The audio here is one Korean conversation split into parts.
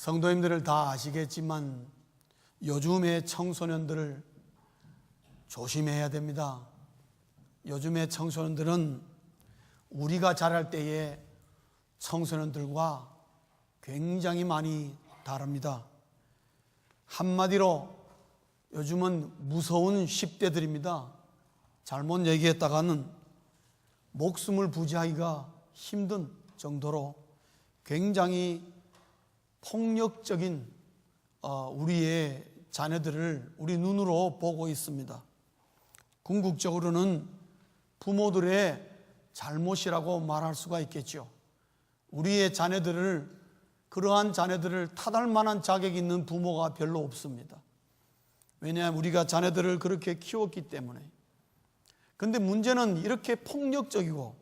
성도님들을 다 아시겠지만 요즘의 청소년들을 조심해야 됩니다. 요즘의 청소년들은 우리가 자랄 때의 청소년들과 굉장히 많이 다릅니다. 한마디로 요즘은 무서운 10대들입니다. 잘못 얘기했다가는 목숨을 부지하기가 힘든 정도로 굉장히 폭력적인 우리의 자녀들을 우리 눈으로 보고 있습니다. 궁극적으로는 부모들의 잘못이라고 말할 수가 있겠죠. 우리의 자녀들을, 그러한 자녀들을 탓할 만한 자격이 있는 부모가 별로 없습니다. 왜냐하면 우리가 자녀들을 그렇게 키웠기 때문에. 그런데 문제는 이렇게 폭력적이고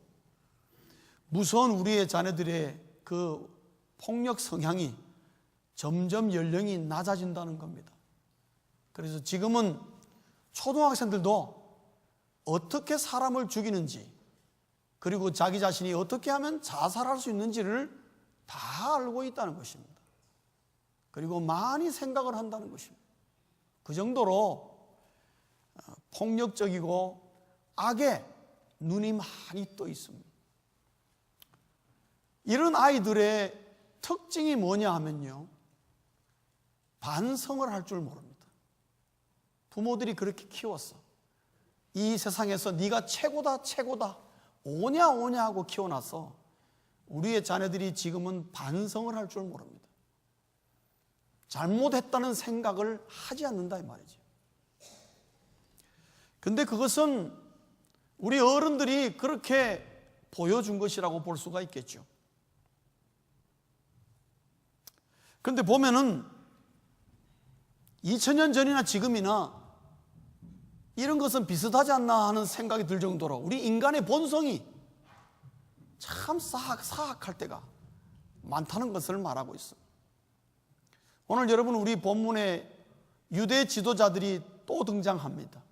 무서운 우리의 자녀들의 그 폭력 성향이 점점 연령이 낮아진다는 겁니다. 그래서 지금은 초등학생들도 어떻게 사람을 죽이는지, 그리고 자기 자신이 어떻게 하면 자살할 수 있는지를 다 알고 있다는 것입니다. 그리고 많이 생각을 한다는 것입니다. 그 정도로 폭력적이고 악에 눈이 많이 떠 있습니다. 이런 아이들의 특징이 뭐냐 하면요, 반성을 할 줄 모릅니다. 부모들이 그렇게 키웠어. 이 세상에서 네가 최고다 최고다 오냐 오냐 하고 키워놨어. 우리의 자녀들이 지금은 반성을 할 줄 모릅니다. 잘못했다는 생각을 하지 않는다 이 말이죠. 근데 그것은 우리 어른들이 그렇게 보여준 것이라고 볼 수가 있겠죠. 그런데 보면은 2000년 전이나 지금이나 이런 것은 비슷하지 않나 하는 생각이 들 정도로 우리 인간의 본성이 참 사악할 때가 많다는 것을 말하고 있습니다. 오늘 여러분, 우리 본문에 유대 지도자들이 또 등장합니다.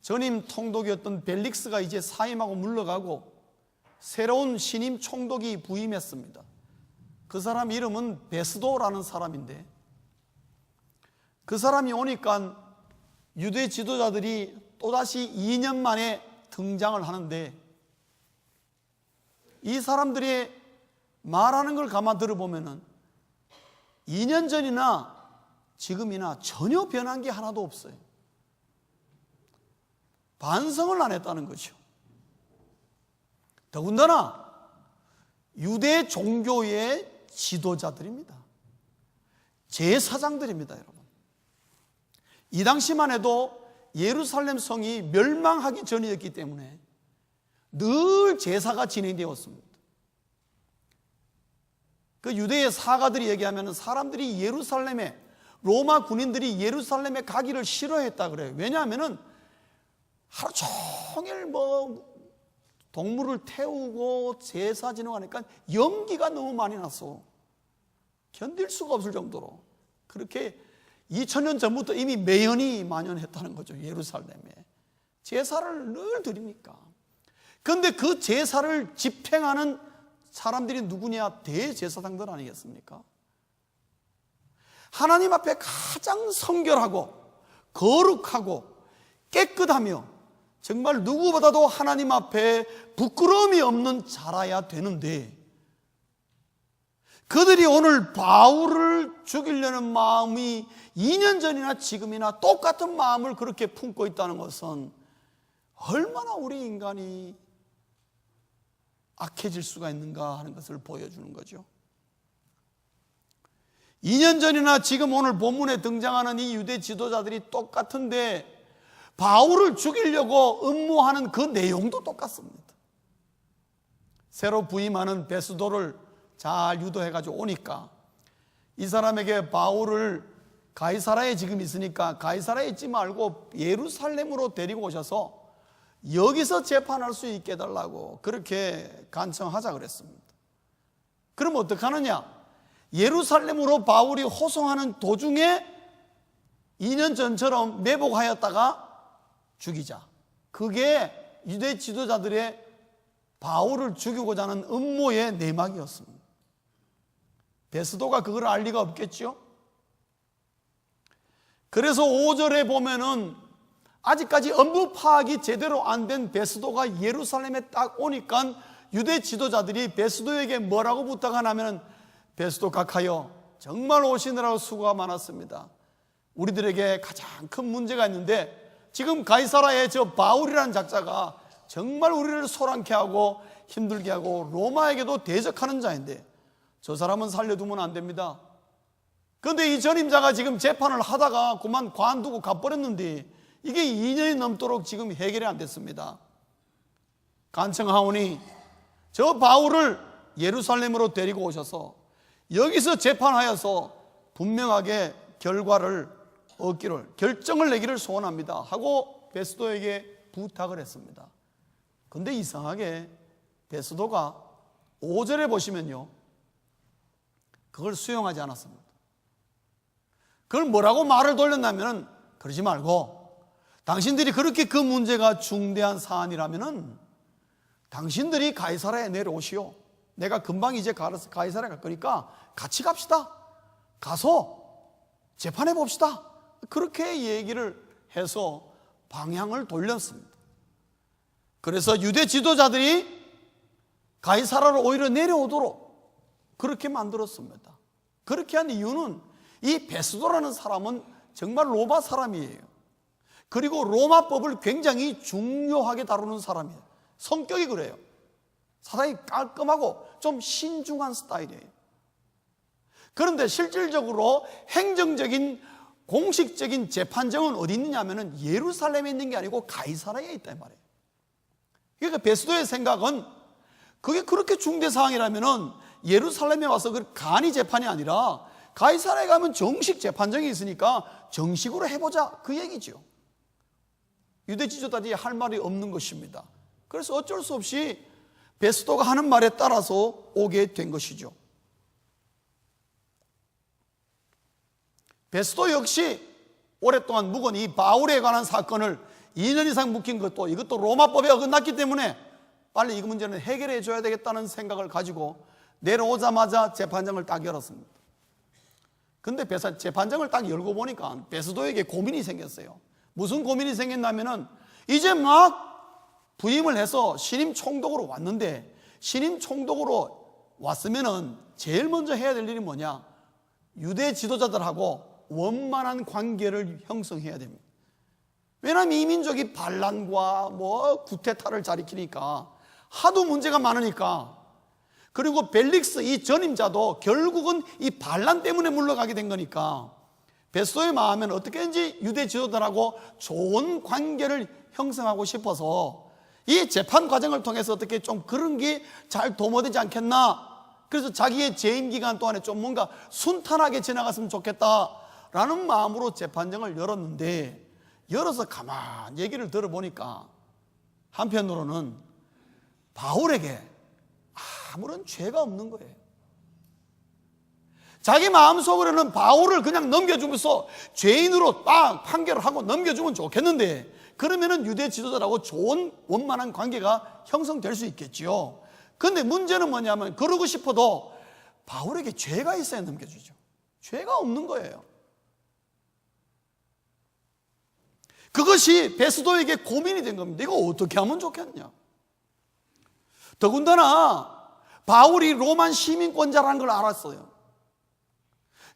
전임 총독이었던 벨릭스가 이제 사임하고 물러가고 새로운 신임 총독이 부임했습니다. 그 사람 이름은 베스도라는 사람인데, 그 사람이 오니까 유대 지도자들이 또다시 2년 만에 등장을 하는데, 이 사람들이 말하는 걸 가만 들어보면은 2년 전이나 지금이나 전혀 변한 게 하나도 없어요. 반성을 안 했다는 거죠. 더군다나 유대 종교의 지도자들입니다. 제사장들입니다, 여러분. 이 당시만 해도 예루살렘 성이 멸망하기 전이었기 때문에 늘 제사가 진행되었습니다. 그 유대의 사가들이 얘기하면 사람들이 예루살렘에, 로마 군인들이 예루살렘에 가기를 싫어했다 그래요. 왜냐하면 하루 종일 동물을 태우고 제사 지내니까 연기가 너무 많이 나서 견딜 수가 없을 정도로 그렇게 2000년 전부터 이미 매연이 만연했다는 거죠. 예루살렘에 제사를 늘 드리니까. 그런데 그 제사를 집행하는 사람들이 누구냐? 대제사장들 아니겠습니까? 하나님 앞에 가장 성결하고 거룩하고 깨끗하며 정말 누구보다도 하나님 앞에 부끄러움이 없는 자라야 되는데, 그들이 오늘 바울을 죽이려는 마음이 2년 전이나 지금이나 똑같은 마음을 그렇게 품고 있다는 것은 얼마나 우리 인간이 악해질 수가 있는가 하는 것을 보여주는 거죠. 2년 전이나 지금 오늘 본문에 등장하는 이 유대 지도자들이 똑같은데 바울을 죽이려고 음모하는 그 내용도 똑같습니다. 새로 부임하는 베스도를 잘 유도해가지고 오니까 이 사람에게 바울을 가이사라에 지금 있으니까 가이사라에 있지 말고 예루살렘으로 데리고 오셔서 여기서 재판할 수 있게 해달라고 그렇게 간청하자 그랬습니다. 그럼 어떡하느냐? 예루살렘으로 바울이 호송하는 도중에 2년 전처럼 매복하였다가 죽이자. 그게 유대 지도자들의 바울을 죽이고자 하는 음모의 내막이었습니다. 베스도가 그걸 알 리가 없겠죠. 그래서 5절에 보면은 아직까지 업무 파악이 제대로 안 된 베스도가 예루살렘에 딱 오니까 유대 지도자들이 베스도에게 뭐라고 부탁하냐면, 베스도 각하여 정말 오시느라고 수고가 많았습니다. 우리들에게 가장 큰 문제가 있는데 지금 가이사라의 저 바울이라는 작자가 정말 우리를 소란케 하고 힘들게 하고 로마에게도 대적하는 자인데 저 사람은 살려두면 안 됩니다. 그런데 이 전임자가 지금 재판을 하다가 그만 관두고 가버렸는데 이게 2년이 넘도록 지금 해결이 안 됐습니다. 간청하오니 저 바울을 예루살렘으로 데리고 오셔서 여기서 재판하여서 분명하게 결과를 얻기를, 결정을 내기를 소원합니다 하고 베스도에게 부탁을 했습니다. 그런데 이상하게 베스도가 5절에 보시면요, 그걸 수용하지 않았습니다. 그걸 뭐라고 말을 돌렸냐면, 그러지 말고 당신들이 그렇게 그 문제가 중대한 사안이라면은 당신들이 가이사라에 내려오시오. 내가 금방 이제 가이사라에 갈 거니까 같이 갑시다. 가서 재판해 봅시다. 그렇게 얘기를 해서 방향을 돌렸습니다. 그래서 유대 지도자들이 가이사라로 오히려 내려오도록 그렇게 만들었습니다. 그렇게 한 이유는 이 베스도라는 사람은 정말 로마 사람이에요. 그리고 로마법을 굉장히 중요하게 다루는 사람이에요. 성격이 그래요. 사람이 깔끔하고 좀 신중한 스타일이에요. 그런데 실질적으로 행정적인 공식적인 재판정은 어디 있느냐면 예루살렘에 있는 게 아니고 가이사라에 있단 말이에요. 그러니까 베스도의 생각은 그게 그렇게 중대 사항이라면 예루살렘에 와서 그 간이 재판이 아니라 가이사라에 가면 정식 재판정이 있으니까 정식으로 해보자, 그 얘기죠. 유대 지도자들이 할 말이 없는 것입니다. 그래서 어쩔 수 없이 베스도가 하는 말에 따라서 오게 된 것이죠. 베스도 역시 오랫동안 묵은 이 바울에 관한 사건을 2년 이상 묵힌 것도, 이것도 로마법에 어긋났기 때문에 빨리 이 문제는 해결해 줘야 되겠다는 생각을 가지고 내려오자마자 재판정을 딱 열었습니다. 근데 재판정을 딱 열고 보니까 베스도에게 고민이 생겼어요. 무슨 고민이 생겼냐면은 이제 막 부임을 해서 신임 총독으로 왔는데, 신임 총독으로 왔으면은 제일 먼저 해야 될 일이 뭐냐? 유대 지도자들하고 원만한 관계를 형성해야 됩니다. 왜냐하면 이 민족이 반란과 구테타를 자리키니까 하도 문제가 많으니까. 그리고 벨릭스 이 전임자도 결국은 이 반란 때문에 물러가게 된 거니까 베스도의 마음에는 어떻게든지 유대 지도자들하고 좋은 관계를 형성하고 싶어서 이 재판 과정을 통해서 어떻게 좀 그런 게 잘 도모되지 않겠나. 그래서 자기의 재임 기간 동안에 좀 뭔가 순탄하게 지나갔으면 좋겠다라는 마음으로 재판정을 열었는데, 열어서 가만히 얘기를 들어보니까 한편으로는 바울에게 아무런 죄가 없는 거예요. 자기 마음속으로는 바울을 그냥 넘겨주면서 죄인으로 딱 판결을 하고 넘겨주면 좋겠는데, 그러면은 유대 지도자라고 좋은 원만한 관계가 형성될 수 있겠지요. 그런데 문제는 뭐냐면 그러고 싶어도 바울에게 죄가 있어야 넘겨주죠. 죄가 없는 거예요. 그것이 베스도에게 고민이 된 겁니다. 이거 어떻게 하면 좋겠냐. 더군다나 바울이 로만 시민권자라는 걸 알았어요.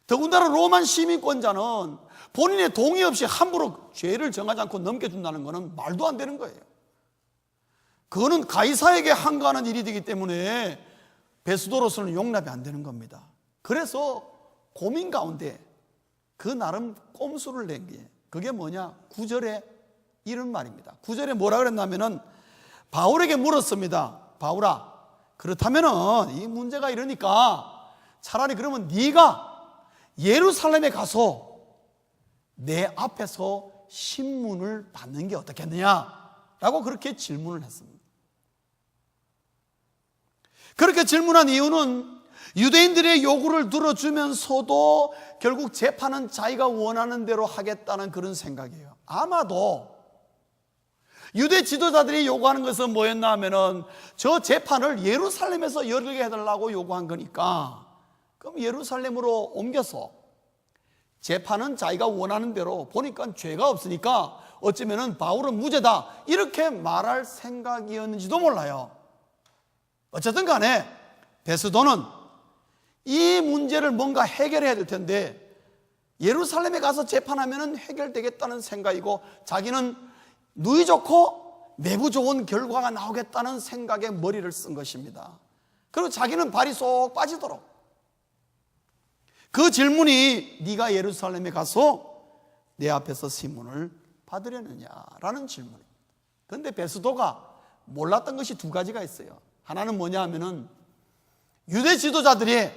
더군다나 로만 시민권자는 본인의 동의 없이 함부로 죄를 정하지 않고 넘겨준다는 것은 말도 안 되는 거예요. 그거는 가이사에게 항거하는 일이 되기 때문에 베스도로서는 용납이 안 되는 겁니다. 그래서 고민 가운데 그 나름 꼼수를 낸 게, 그게 뭐냐? 9절에 이런 말입니다. 9절에 뭐라 그랬냐면은 바울에게 물었습니다. 바울아, 그렇다면은 이 문제가 이러니까 차라리 그러면 네가 예루살렘에 가서 내 앞에서 신문을 받는 게 어떻겠느냐라고 그렇게 질문을 했습니다. 그렇게 질문한 이유는 유대인들의 요구를 들어주면서도 결국 재판은 자기가 원하는 대로 하겠다는 그런 생각이에요. 아마도 유대 지도자들이 요구하는 것은 뭐였나 하면은 저 재판을 예루살렘에서 열게 해달라고 요구한 거니까 그럼 예루살렘으로 옮겨서 재판은 자기가 원하는 대로, 보니까 죄가 없으니까 어쩌면은 바울은 무죄다 이렇게 말할 생각이었는지도 몰라요. 어쨌든 간에 베스도는 이 문제를 뭔가 해결해야 될 텐데 예루살렘에 가서 재판하면 해결되겠다는 생각이고, 자기는 누이 좋고 매부 좋은 결과가 나오겠다는 생각에 머리를 쓴 것입니다. 그리고 자기는 발이 쏙 빠지도록, 그 질문이 네가 예루살렘에 가서 내 앞에서 시문을 받으려느냐라는 질문입니다. 그런데 베스도가 몰랐던 것이 두 가지가 있어요. 하나는 뭐냐 하면은 유대 지도자들이,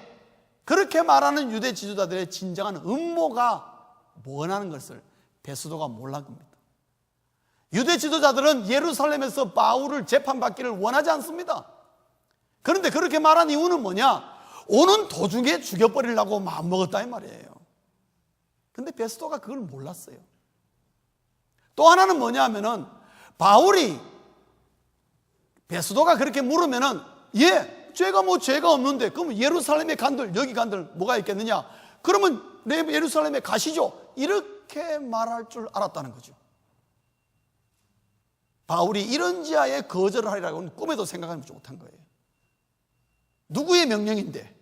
그렇게 말하는 유대 지도자들의 진정한 음모가 뭐라는 것을 베스도가 몰랐던 겁니다. 유대 지도자들은 예루살렘에서 바울을 재판받기를 원하지 않습니다. 그런데 그렇게 말한 이유는 뭐냐? 오는 도중에 죽여버리려고 마음먹었다 이 말이에요. 그런데 베스도가 그걸 몰랐어요. 또 하나는 뭐냐 하면은 바울이, 베스도가 그렇게 물으면은 죄가 없는데 그럼 예루살렘에 간들, 여기 간들 뭐가 있겠느냐? 그러면 예루살렘에 가시죠. 이렇게 말할 줄 알았다는 거죠. 바울이 이런 지하에 거절을 하리라고는 꿈에도 생각하지 못한 거예요. 누구의 명령인데?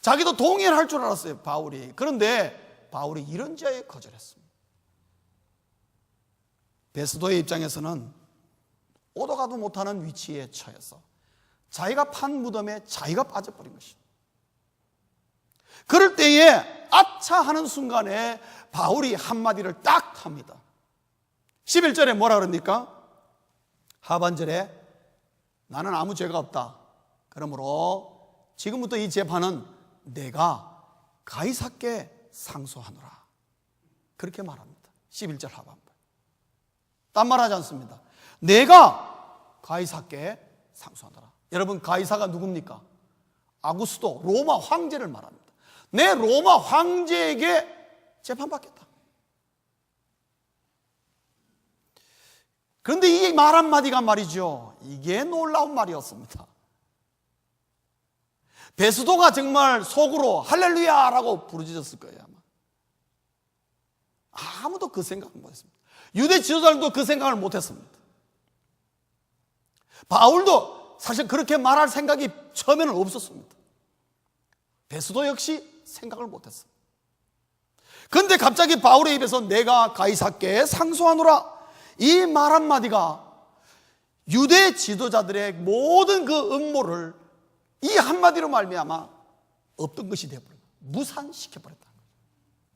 자기도 동의할 줄 알았어요, 바울이. 그런데 바울이 이런 지하에 거절했습니다. 베스도의 입장에서는 오도 가도 못하는 위치에 처해서 자기가 판 무덤에 자기가 빠져버린 것입니다. 그럴 때에 아차 하는 순간에 바울이 한마디를 딱 합니다. 11절에 뭐라 그럽니까? 하반절에 나는 아무 죄가 없다. 그러므로 지금부터 이 재판은 내가 가이사께 상소하노라. 그렇게 말합니다. 11절 하반절. 딴 말 하지 않습니다. 내가 가이사께 상소하노라. 여러분, 가이사가 누굽니까? 아구스도, 로마 황제를 말합니다. 내 로마 황제에게 재판받겠다. 그런데 이 말 한마디가 말이죠, 이게 놀라운 말이었습니다. 베스도가 정말 속으로 할렐루야라고 부르짖었을 거예요, 아마. 아무도 그 생각을 못했습니다. 유대 지도자들도 그 생각을 못했습니다. 바울도 사실 그렇게 말할 생각이 처음에는 없었습니다. 베스도 역시 생각을 못했습니다. 그런데 갑자기 바울의 입에서 내가 가이사께 상소하노라, 이 말 한마디가 유대 지도자들의 모든 그 음모를 이 한마디로 말미암아 없던 것이 되어버렸다. 무산시켜버렸다는 거죠,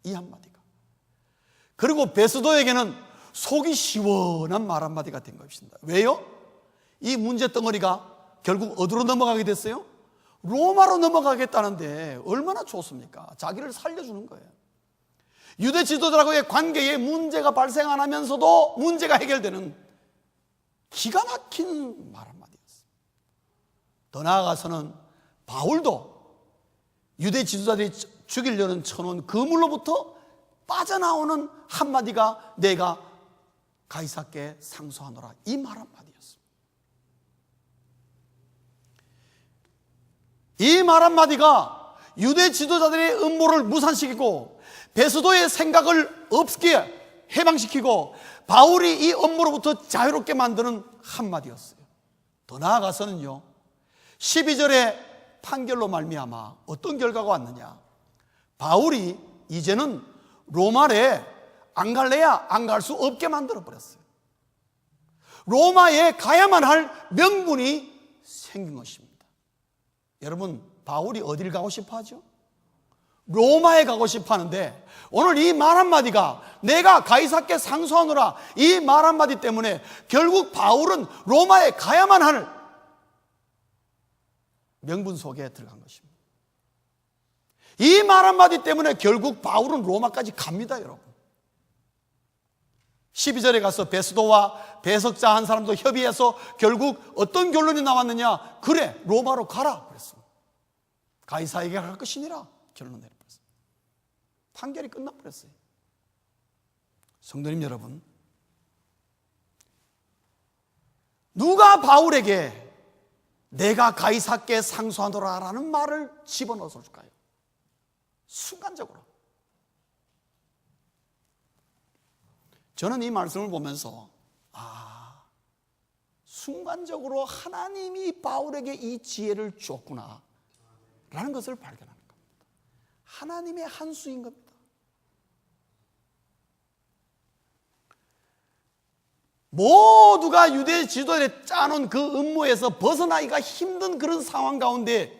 이 한마디가. 그리고 베스도에게는 속이 시원한 말 한마디가 된 것입니다. 왜요? 이 문제 덩어리가 결국 어디로 넘어가게 됐어요? 로마로 넘어가겠다는데 얼마나 좋습니까? 자기를 살려주는 거예요. 유대 지도자들과의 관계에 문제가 발생 안 하면서도 문제가 해결되는 기가 막힌 말 한마디였어요. 더 나아가서는 바울도 유대 지도자들이 죽이려는 쳐놓은 그물로부터 빠져나오는 한마디가 내가 가이사께 상소하노라, 이 말 한마디였습니다. 이 말 한마디가 유대 지도자들의 음모를 무산시키고 베스도의 생각을 없게 해방시키고 바울이 이 음모로부터 자유롭게 만드는 한마디였어요. 더 나아가서는요, 12절의 판결로 말미암아 어떤 결과가 왔느냐? 바울이 이제는 로마에 안 갈래야 안 갈 수 없게 만들어버렸어요. 로마에 가야만 할 명분이 생긴 것입니다. 여러분, 바울이 어딜 가고 싶어 하죠? 로마에 가고 싶어 하는데 오늘 이 말 한마디가 내가 가이사께 상소하노라, 이 말 한마디 때문에 결국 바울은 로마에 가야만 할 명분 속에 들어간 것입니다. 이 말 한마디 때문에 결국 바울은 로마까지 갑니다, 여러분. 12절에 가서 베스도와 배석자 한 사람도 협의해서 결국 어떤 결론이 나왔느냐? 그래, 로마로 가라 그랬습니다. 가이사에게 갈 것이니라 결론 내려버렸어요. 판결이 끝나버렸어요. 성도님 여러분, 누가 바울에게 내가 가이사께 상수하노라 라는 말을 집어넣어서 줄까요? 순간적으로. 저는 이 말씀을 보면서 순간적으로 하나님이 바울에게 이 지혜를 줬구나 라는 것을 발견하는 겁니다. 하나님의 한 수인 겁니다. 모두가 유대 지도에 짜놓은 그 음모에서 벗어나기가 힘든 그런 상황 가운데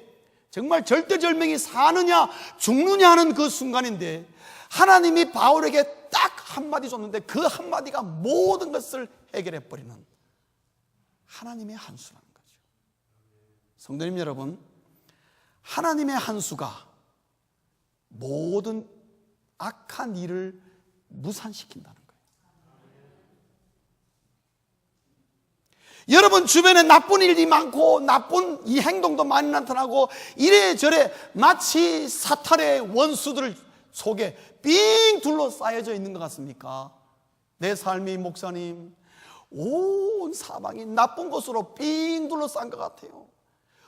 정말 절대절명이 사느냐 죽느냐 하는 그 순간인데 하나님이 바울에게 딱 한마디 줬는데 그 한마디가 모든 것을 해결해 버리는 하나님의 한 수라는 거죠. 성도님 여러분, 하나님의 한 수가 모든 악한 일을 무산시킨다는 거예요. 여러분 주변에 나쁜 일이 많고 나쁜 이 행동도 많이 나타나고 이래저래 마치 사탄의 원수들 속에 삥 둘러싸여져 있는 것 같습니까? 내 삶이 목사님 온 사방이 나쁜 것으로 삥 둘러싼 것 같아요.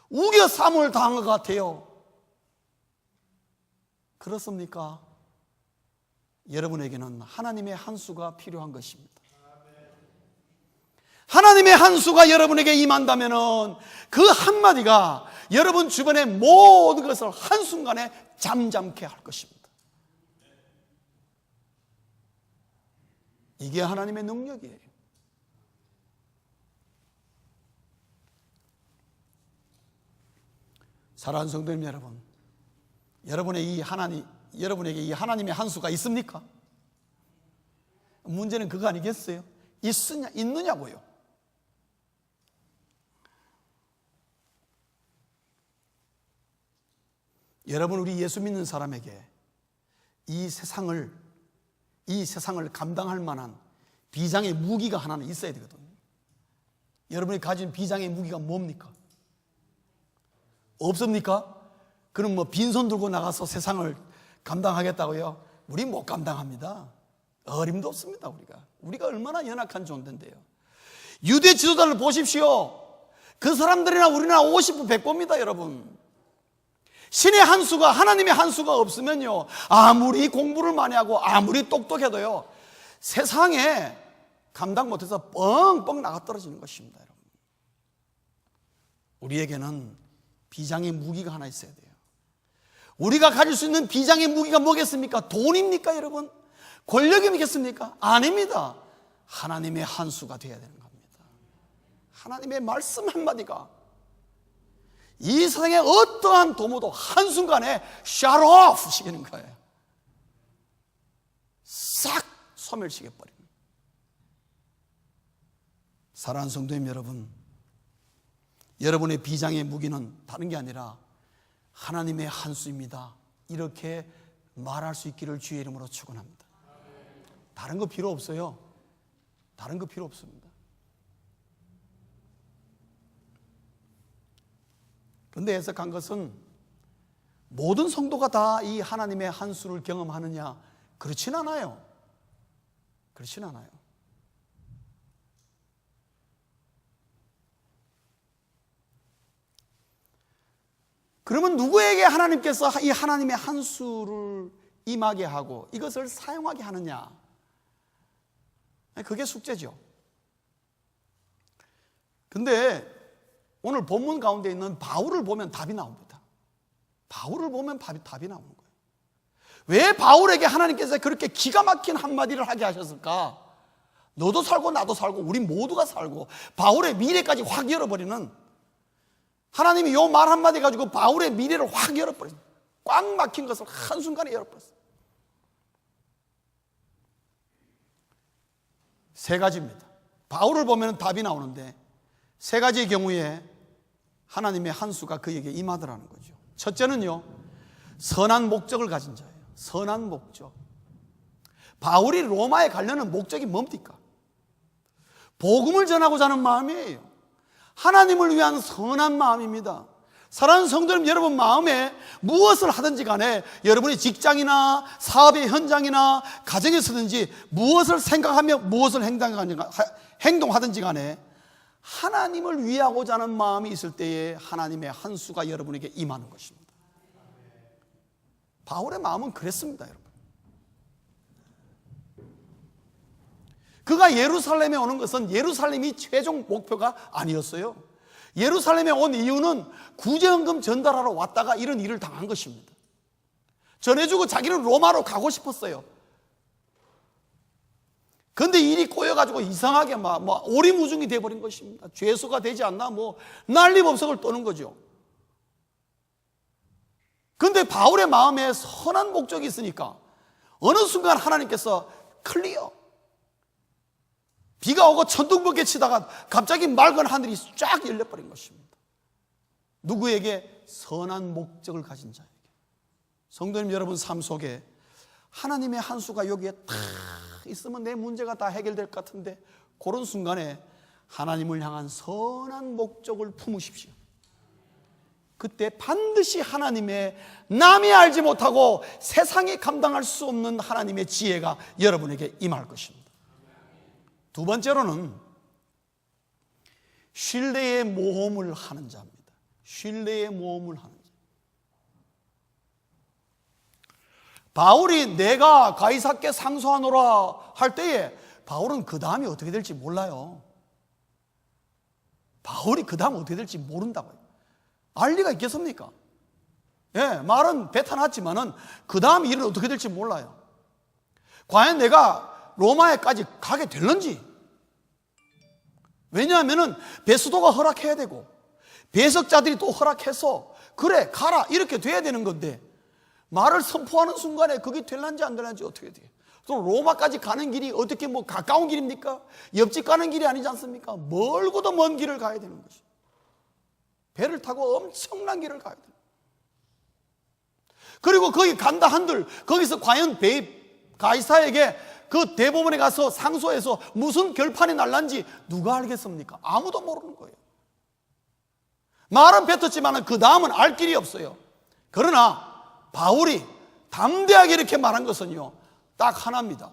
우겨삼을 당한 것 같아요. 그렇습니까? 여러분에게는 하나님의 한 수가 필요한 것입니다. 하나님의 한 수가 여러분에게 임한다면 그 한마디가 여러분 주변의 모든 것을 한순간에 잠잠케 할 것입니다. 이게 하나님의 능력이에요. 사랑하는 성도님 여러분, 여러분에게 이 하나님의 한 수가 있습니까? 문제는 그거 아니겠어요? 있느냐고요. 여러분, 우리 예수 믿는 사람에게 이 세상을 감당할 만한 비장의 무기가 하나는 있어야 되거든요. 여러분이 가진 비장의 무기가 뭡니까? 없습니까? 그럼 뭐 빈손 들고 나가서 세상을 감당하겠다고요? 우리 못 감당합니다. 어림도 없습니다. 우리가 얼마나 연약한 존재인데요. 유대 지도자를 보십시오. 그 사람들이나 우리나 50부 100부입니다. 여러분, 신의 한 수가, 하나님의 한 수가 없으면요, 아무리 공부를 많이 하고 아무리 똑똑해도요 세상에 감당 못해서 뻥뻥 나가 떨어지는 것입니다. 여러분, 우리에게는 비장의 무기가 하나 있어야 돼요. 우리가 가질 수 있는 비장의 무기가 뭐겠습니까? 돈입니까 여러분? 권력이겠습니까? 아닙니다. 하나님의 한 수가 되어야 되는 겁니다. 하나님의 말씀 한마디가 이 세상의 어떠한 도모도 한순간에 shut off 시키는 거예요. 싹 소멸시켜버리는. 사랑하는 성도님 여러분, 여러분의 비장의 무기는 다른 게 아니라 하나님의 한 수입니다. 이렇게 말할 수 있기를 주의 이름으로 축원합니다. 다른 거 필요 없어요. 다른 거 필요 없습니다. 그런데 해석한 것은 모든 성도가 다 이 하나님의 한 수를 경험하느냐? 그렇진 않아요. 그렇진 않아요. 그러면 누구에게 하나님께서 이 하나님의 한 수를 임하게 하고 이것을 사용하게 하느냐? 그게 숙제죠. 근데 오늘 본문 가운데 있는 바울을 보면 답이 나옵니다. 바울을 보면 답이 나오는 거예요. 왜 바울에게 하나님께서 그렇게 기가 막힌 한마디를 하게 하셨을까? 너도 살고 나도 살고 우리 모두가 살고 바울의 미래까지 확 열어버리는, 하나님이 요 말 한마디 가지고 바울의 미래를 확 열어버렸어요. 꽉 막힌 것을 한순간에 열어버렸어요. 세 가지입니다. 바울을 보면 답이 나오는데 세 가지의 경우에 하나님의 한 수가 그에게 임하더라는 거죠. 첫째는요, 선한 목적을 가진 자예요. 선한 목적. 바울이 로마에 가려는 목적이 뭡니까? 복음을 전하고자 하는 마음이에요. 하나님을 위한 선한 마음입니다. 사랑하는 성도님 여러분, 마음에 무엇을 하든지 간에 여러분이 직장이나 사업의 현장이나 가정에서든지 무엇을 생각하며 무엇을 행동하든지 간에 하나님을 위하고자 하는 마음이 있을 때에 하나님의 한 수가 여러분에게 임하는 것입니다. 바울의 마음은 그랬습니다, 여러분. 그가 예루살렘에 오는 것은 예루살렘이 최종 목표가 아니었어요. 예루살렘에 온 이유는 구제헌금 전달하러 왔다가 이런 일을 당한 것입니다. 전해주고 자기는 로마로 가고 싶었어요. 그런데 일이 꼬여가지고 이상하게 오리무중이 돼버린 것입니다. 죄수가 되지 않나 난리법석을 떠는 거죠. 그런데 바울의 마음에 선한 목적이 있으니까 어느 순간 하나님께서 클리어, 비가 오고 천둥번개 치다가 갑자기 맑은 하늘이 쫙 열려버린 것입니다. 누구에게? 선한 목적을 가진 자에게. 성도님 여러분 삶 속에 하나님의 한 수가 여기에 딱 있으면 내 문제가 다 해결될 것 같은데, 그런 순간에 하나님을 향한 선한 목적을 품으십시오. 그때 반드시 하나님의 남이 알지 못하고 세상이 감당할 수 없는 하나님의 지혜가 여러분에게 임할 것입니다. 두 번째로는 신뢰의 모험을 하는 자입니다. 신뢰의 모험을 하는 자. 바울이 내가 가이사께 상소하노라 할 때에 바울은 그 다음이 어떻게 될지 몰라요. 바울이 그 다음 어떻게 될지 모른다고요. 알 리가 있겠습니까? 말은 뱉어놨지만은 그 다음 일은 어떻게 될지 몰라요. 과연 내가 로마에까지 가게 될런지. 왜냐하면은 배수도가 허락해야 되고 배석자들이 또 허락해서 그래 가라 이렇게 돼야 되는 건데, 말을 선포하는 순간에 그게 될런지 안 될런지 어떻게 돼요? 또 로마까지 가는 길이 어떻게 가까운 길입니까? 옆집 가는 길이 아니지 않습니까? 멀고도 먼 길을 가야 되는 것이. 배를 타고 엄청난 길을 가야 돼요. 그리고 거기 간다 한들 거기서 과연 가이사에게 그 대법원에 가서 상소해서 무슨 결판이 날란지 누가 알겠습니까? 아무도 모르는 거예요. 말은 뱉었지만 그 다음은 알 길이 없어요. 그러나 바울이 담대하게 이렇게 말한 것은요, 딱 하나입니다.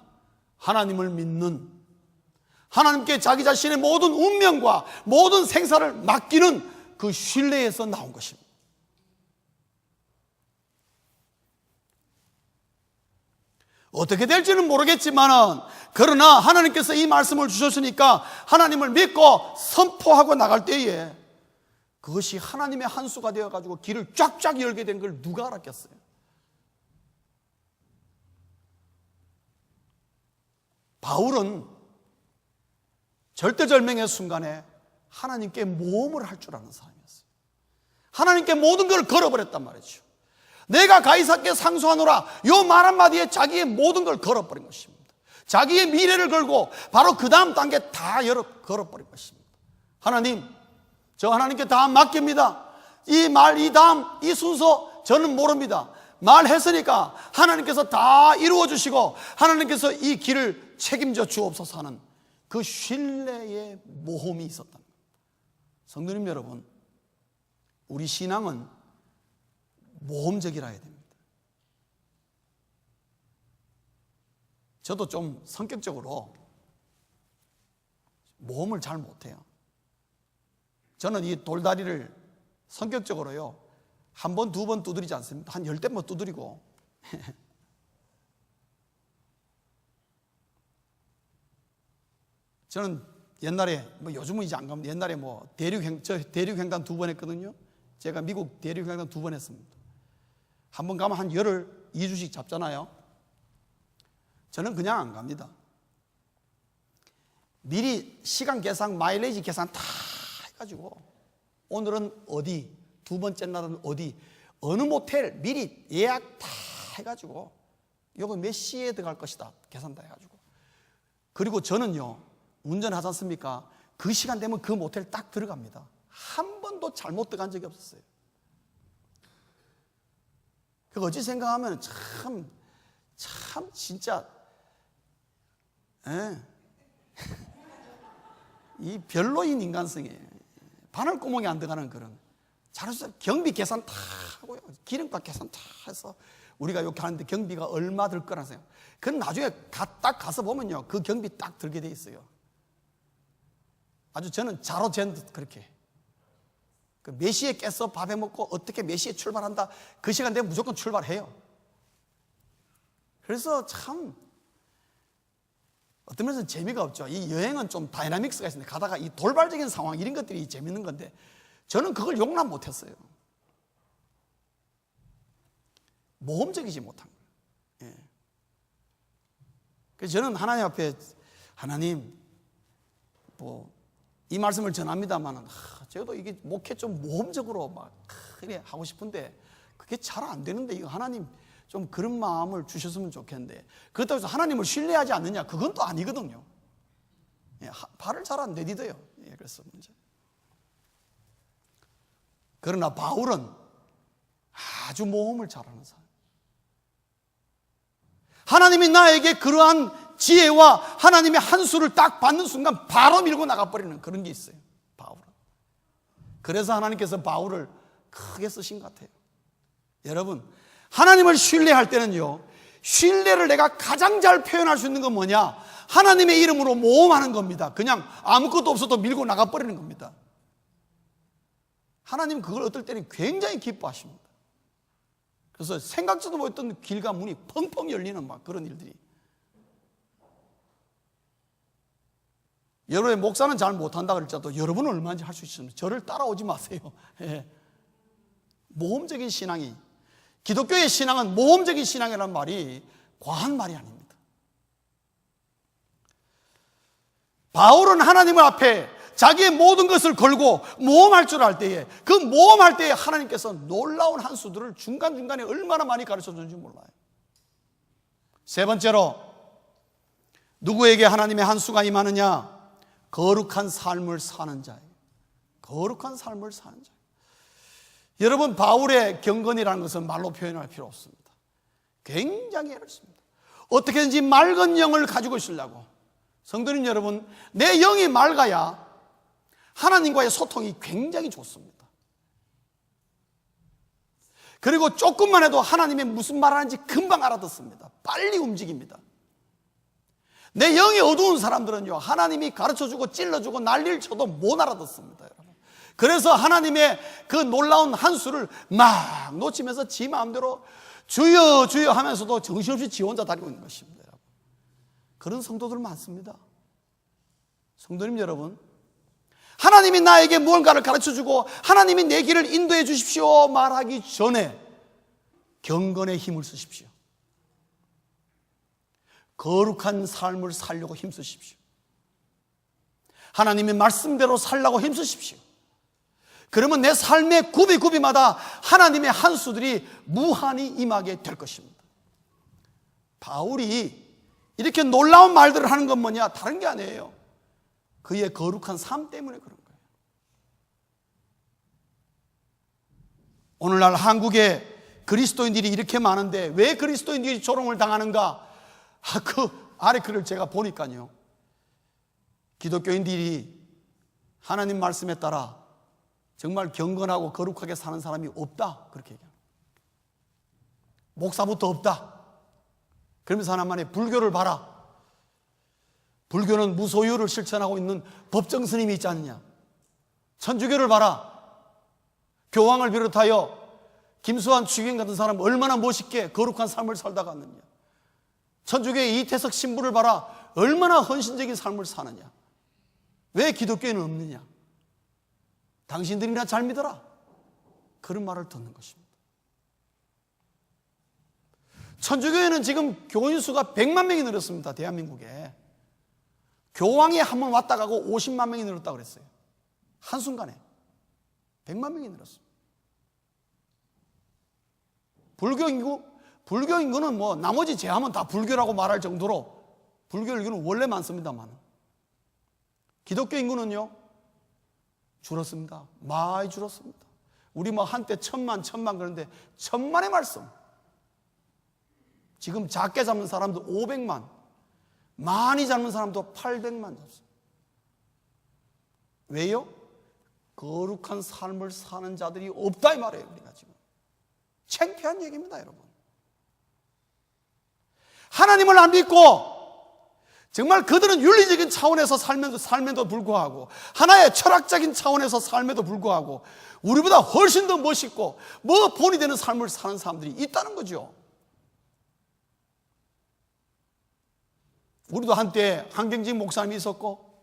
하나님을 믿는, 하나님께 자기 자신의 모든 운명과 모든 생사를 맡기는 그 신뢰에서 나온 것입니다. 어떻게 될지는 모르겠지만은, 그러나 하나님께서 이 말씀을 주셨으니까 하나님을 믿고 선포하고 나갈 때에 그것이 하나님의 한 수가 되어가지고 길을 쫙쫙 열게 된 걸 누가 알았겠어요? 바울은 절대절명의 순간에 하나님께 모험을 할 줄 아는 사람이었어요. 하나님께 모든 걸 걸어버렸단 말이죠. 내가 가이사께 상소하노라, 요 말 한마디에 자기의 모든 걸 걸어버린 것입니다. 자기의 미래를 걸고 바로 그 다음 단계 다 걸어버린 것입니다. 하나님, 저 하나님께 다 맡깁니다. 이 말, 이 다음, 이 순서 저는 모릅니다. 말했으니까 하나님께서 다 이루어 주시고 하나님께서 이 길을 책임져 주옵소서 하는 그 신뢰의 모험이 있었던 겁니다. 성도님 여러분, 우리 신앙은 모험적이라 해야 됩니다. 저도 좀 성격적으로 모험을 잘 못해요. 저는 이 돌다리를 성격적으로요, 한 번, 두 번 두드리지 않습니다. 한 10대만 두드리고. 저는 옛날에, 요즘은 이제 안 갑니다. 옛날에 대륙횡단 2번 했거든요. 제가 미국 대륙횡단 2번 했습니다. 한 번 가면 한 열흘, 2주씩 잡잖아요. 저는 그냥 안 갑니다. 미리 시간 계산, 마일리지 계산 다 해가지고, 오늘은 어디, 두 번째 날은 어디, 어느 모텔 미리 예약 다 해가지고, 요거 몇 시에 들어갈 것이다 계산 다 해가지고. 그리고 저는요, 운전하지 않습니까? 그 시간 되면 그 모텔 딱 들어갑니다. 한 번도 잘못 들어간 적이 없었어요. 그 어찌 생각하면 참 진짜 이 별로인 인간성이에요. 바늘구멍이 안 들어가는 그런. 잘해서 경비 계산 다 하고요, 기름값 계산 다 해서 우리가 이렇게 하는데 경비가 얼마 들 거라 생각. 그건 나중에 딱 가서 보면요, 그 경비 딱 들게 돼 있어요. 아주 저는 자로 잰 듯 그렇게. 그 몇 시에 깨서 밥해 먹고 어떻게 몇 시에 출발한다. 그 시간 되면 무조건 출발해요. 그래서 참 어떤 면에서는 재미가 없죠. 이 여행은 좀 다이나믹스가 있는데 가다가 이 돌발적인 상황 이런 것들이 재밌는 건데 저는 그걸 용납 못했어요. 모험적이지 못한 거예요. 예. 그래서 저는 하나님 앞에 하나님 이 말씀을 전합니다만 저도 이게 목회 좀 모험적으로 막 그래 하고 싶은데 그게 잘 안 되는데 이거 하나님 좀 그런 마음을 주셨으면 좋겠는데 그렇다고 해서 하나님을 신뢰하지 않느냐 그건 또 아니거든요. 예, 발을 잘 안 내디뎌요. 예, 그래서 문제. 그러나 바울은 아주 모험을 잘하는 사람. 하나님이 나에게 그러한 지혜와 하나님의 한 수를 딱 받는 순간 바로 밀고 나가버리는 그런 게 있어요. 바울은. 그래서 하나님께서 바울을 크게 쓰신 것 같아요. 여러분, 하나님을 신뢰할 때는요, 신뢰를 내가 가장 잘 표현할 수 있는 건 뭐냐? 하나님의 이름으로 모험하는 겁니다. 그냥 아무것도 없어도 밀고 나가버리는 겁니다. 하나님 그걸 어떨 때는 굉장히 기뻐하십니다. 그래서 생각지도 못했던 길과 문이 펑펑 열리는 막 그런 일들이. 여러분의 목사는 잘 못한다 그럴지라도 여러분은 얼마든지 할 수 있습니다. 저를 따라오지 마세요. 예. 모험적인 신앙이, 기독교의 신앙은 모험적인 신앙이라는 말이 과한 말이 아닙니다. 바울은 하나님 앞에 자기의 모든 것을 걸고 모험할 줄 알 때에 그 모험할 때에 하나님께서 놀라운 한 수들을 중간중간에 얼마나 많이 가르쳐 주는지 몰라요. 세 번째로 누구에게 하나님의 한 수가 임하느냐? 거룩한 삶을 사는 자예요. 거룩한 삶을 사는 자예요. 여러분, 바울의 경건이라는 것은 말로 표현할 필요 없습니다. 굉장히 애를 씁니다. 어떻게든지 맑은 영을 가지고 있으려고. 성도님 여러분, 내 영이 맑아야 하나님과의 소통이 굉장히 좋습니다. 그리고 조금만 해도 하나님이 무슨 말 하는지 금방 알아듣습니다. 빨리 움직입니다. 내 영이 어두운 사람들은요, 하나님이 가르쳐주고 찔러주고 난리를 쳐도 못 알아듣습니다, 여러분. 그래서 하나님의 그 놀라운 한 수를 막 놓치면서 지 마음대로 주여 주여 하면서도 정신없이 지 혼자 다니고 있는 것입니다, 여러분. 그런 성도들 많습니다. 성도님 여러분, 하나님이 나에게 무언가를 가르쳐주고 하나님이 내 길을 인도해 주십시오 말하기 전에 경건의 힘을 쓰십시오. 거룩한 삶을 살려고 힘쓰십시오. 하나님의 말씀대로 살라고 힘쓰십시오. 그러면 내 삶의 구비구비마다 하나님의 한 수들이 무한히 임하게 될 것입니다. 바울이 이렇게 놀라운 말들을 하는 건 뭐냐? 다른 게 아니에요. 그의 거룩한 삶 때문에 그런 거예요. 오늘날 한국에 그리스도인들이 이렇게 많은데 왜 그리스도인들이 조롱을 당하는가? 그 아래 글을 제가 보니까요, 기독교인들이 하나님 말씀에 따라 정말 경건하고 거룩하게 사는 사람이 없다, 그렇게 얘기합니다. 목사부터 없다. 그러면서 하나만의 불교를 봐라. 불교는 무소유를 실천하고 있는 법정 스님이 있지 않느냐. 천주교를 봐라. 교황을 비롯하여 김수환 추기경 같은 사람 얼마나 멋있게 거룩한 삶을 살다 갔느냐. 천주교의 이태석 신부를 봐라. 얼마나 헌신적인 삶을 사느냐. 왜 기독교에는 없느냐. 당신들이나 잘 믿어라. 그런 말을 듣는 것입니다. 천주교에는 지금 교인 수가 100만 명이 늘었습니다, 대한민국에. 교황이 한 번 왔다 가고 50만 명이 늘었다고 그랬어요. 한순간에 100만 명이 늘었습니다. 불교 인구는 뭐 나머지 제하면 다 불교라고 말할 정도로 불교 인구는 원래 많습니다만 기독교 인구는요 줄었습니다. 많이 줄었습니다. 우리 뭐 한때 천만 그런데 천만의 말씀. 지금 작게 잡는 사람도 500만, 많이 잡는 사람도 800만 잡습니다. 왜요? 거룩한 삶을 사는 자들이 없다 이 말이에요. 우리가 지금 창피한 얘기입니다, 여러분. 하나님을 안 믿고 정말 그들은 윤리적인 차원에서 삶에도 불구하고, 하나의 철학적인 차원에서 삶에도 불구하고 우리보다 훨씬 더 멋있고 본이 되는 삶을 사는 사람들이 있다는 거죠. 우리도 한때 한경직 목사님이 있었고,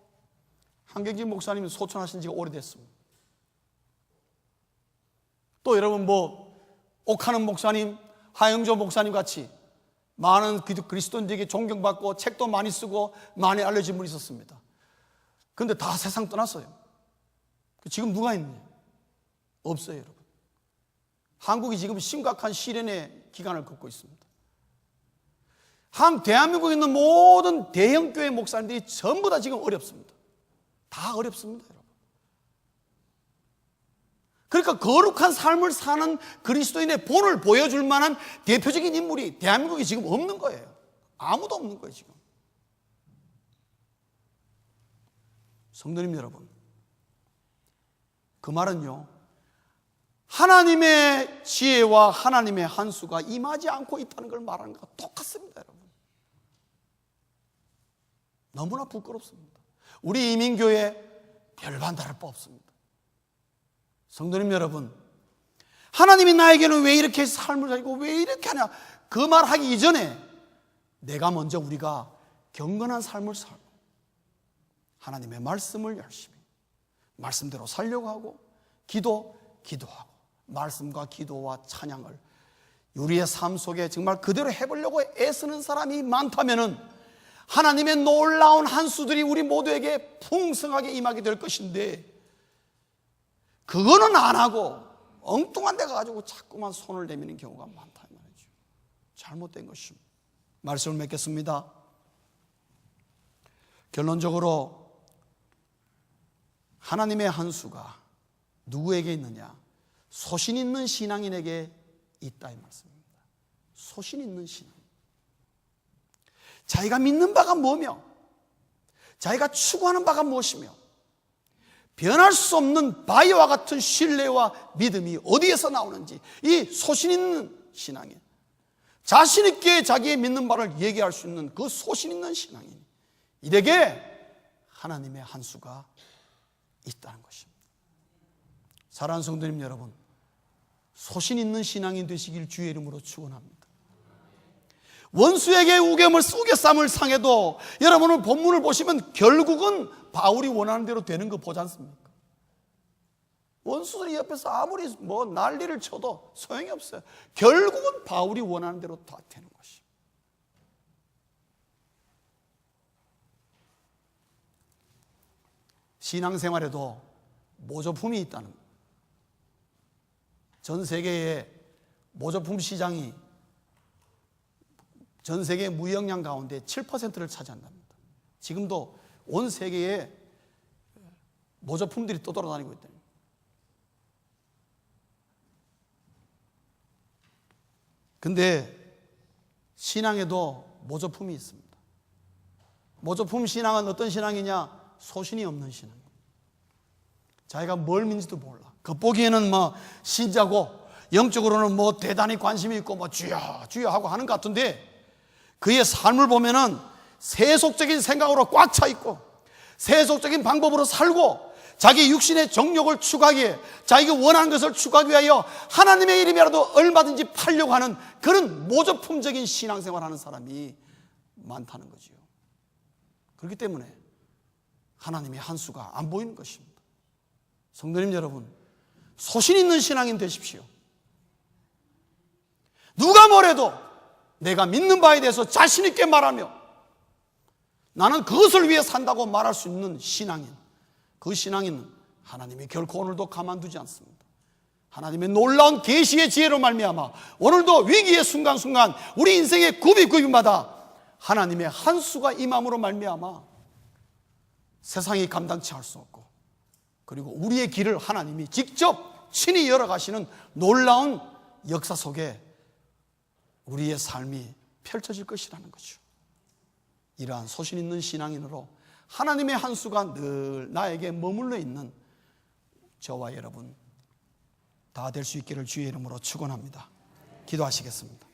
한경직 목사님이 소천하신 지가 오래됐습니다. 또 여러분 옥하는 목사님, 하영조 목사님 같이 많은 그리스도인들에게 존경받고 책도 많이 쓰고 많이 알려진 분이 있었습니다. 그런데 다 세상 떠났어요. 지금 누가 있느냐? 없어요, 여러분. 한국이 지금 심각한 시련의 기간을 겪고 있습니다. 대한민국에 있는 모든 대형 교회 목사님들이 전부 다 지금 어렵습니다. 다 어렵습니다, 여러분. 그러니까 거룩한 삶을 사는 그리스도인의 본을 보여줄 만한 대표적인 인물이 대한민국에 지금 없는 거예요. 아무도 없는 거예요, 지금. 성도님 여러분, 그 말은요, 하나님의 지혜와 하나님의 한수가 임하지 않고 있다는 걸 말하는 것과 똑같습니다, 여러분. 너무나 부끄럽습니다. 우리 이민교회 별반 다를 바 없습니다. 성도님 여러분, 하나님이 나에게는 왜 이렇게 삶을 살고 왜 이렇게 하냐, 그 말 하기 이전에 내가 먼저 우리가 경건한 삶을 살고 하나님의 말씀을 열심히 말씀대로 살려고 하고 기도하고 말씀과 기도와 찬양을 우리의 삶 속에 정말 그대로 해보려고 애쓰는 사람이 많다면은 하나님의 놀라운 한수들이 우리 모두에게 풍성하게 임하게 될 것인데, 그거는 안 하고 엉뚱한 데 가지고 자꾸만 손을 내미는 경우가 많다 이 말이죠. 잘못된 것입니다. 말씀을 맺겠습니다. 결론적으로 하나님의 한수가 누구에게 있느냐? 소신 있는 신앙인에게 있다 이 말씀입니다. 소신 있는 신앙. 자기가 믿는 바가 뭐며 자기가 추구하는 바가 무엇이며 변할 수 없는 바위와 같은 신뢰와 믿음이 어디에서 나오는지, 이 소신 있는 신앙인, 자신 있게 자기의 믿는 바를 얘기할 수 있는 그 소신 있는 신앙인, 이에게 하나님의 한수가 있다는 것입니다. 사랑하는 성도님 여러분, 소신 있는 신앙인 되시길 주의 이름으로 축원합니다. 원수에게 우겨쌈을 상해도 여러분은 본문을 보시면 결국은 바울이 원하는 대로 되는 거 보지 않습니까? 원수들이 옆에서 아무리 난리를 쳐도 소용이 없어요. 결국은 바울이 원하는 대로 다 되는 것이에요. 신앙생활에도 모조품이 있다는 거예요. 전 세계의 모조품 시장이 전 세계 무역량 가운데 7%를 차지한답니다. 지금도 온 세계에 모조품들이 떠돌아다니고 있다. 근데 신앙에도 모조품이 있습니다. 모조품 신앙은 어떤 신앙이냐? 소신이 없는 신앙. 자기가 뭘 믿는지도 몰라. 겉보기에는 신자고 영적으로는 대단히 관심이 있고 주여 주여 하고 하는 것 같은데, 그의 삶을 보면은 세속적인 생각으로 꽉 차 있고 세속적인 방법으로 살고 자기 육신의 정욕을 추구하기에, 자기가 원하는 것을 추구하기 위하여 하나님의 이름이라도 얼마든지 팔려고 하는 그런 모조품적인 신앙생활을 하는 사람이 많다는 거지요. 그렇기 때문에 하나님의 한수가 안 보이는 것입니다. 성도님 여러분, 소신 있는 신앙인 되십시오. 누가 뭐래도 내가 믿는 바에 대해서 자신 있게 말하며 나는 그것을 위해 산다고 말할 수 있는 신앙인, 그 신앙인은 하나님이 결코 오늘도 가만두지 않습니다. 하나님의 놀라운 계시의 지혜로 말미암아 오늘도 위기의 순간순간 우리 인생의 구비마다 하나님의 한수가 임함으로 말미암아 세상이 감당치 할 수 없고, 그리고 우리의 길을 하나님이 직접 친히 열어가시는 놀라운 역사 속에 우리의 삶이 펼쳐질 것이라는 거죠. 이러한 소신 있는 신앙인으로 하나님의 한수가 늘 나에게 머물러 있는 저와 여러분 다 될 수 있기를 주의 이름으로 축원합니다. 기도하시겠습니다.